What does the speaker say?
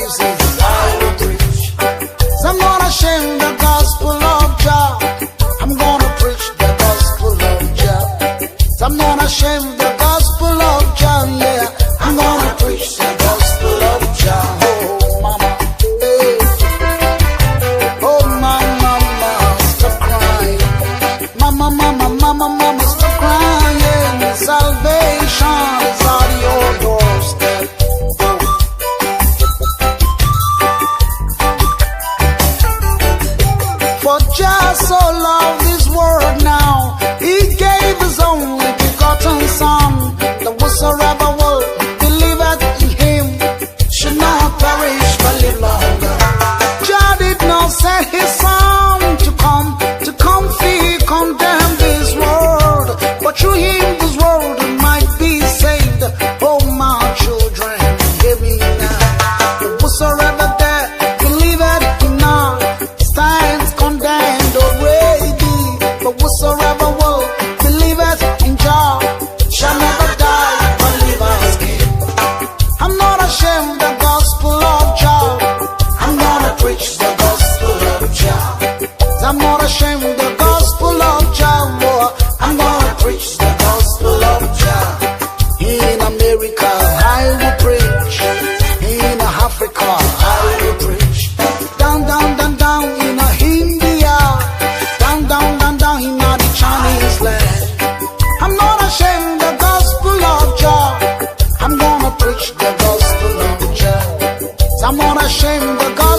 places I will preach. So I'm not ashamed the gospel of Jah. I'm gonna preach the gospel of Jah. So I'm not ashamed the gospel of Jah. Yeah, I'm gonna preach the gospel of Jah. Oh mama, hey. Oh mama, stop crying. Mama, mama, mama, mama, stop crying. Salvation is at your doorstep. For Jah so loved this world now, He gave His only begotten Son, that whosoever will believeth in Him should not perish but live longer. Jah did not send His Son to come free, condemn this world, but through Him this world might be saved. Oh my children, hear me now. That whosoever there believeth in not stands condemned already, but whosoever will believeth in Jah shall never die but live as king. I'm not ashamed the gospel of Jah. I'm gonna preach the gospel of Jah. I'm not ashamed the gospel of Jah. I'm gonna preach the gospel of Jah. In America I will preach. In Africa I will preach. Down, down, down, down in India. Down, down, down, down in the Chinese land. I'm not ashamed the gospel of Jah. I'm gonna preach the gospel of Jah. I'm not ashamed the gospel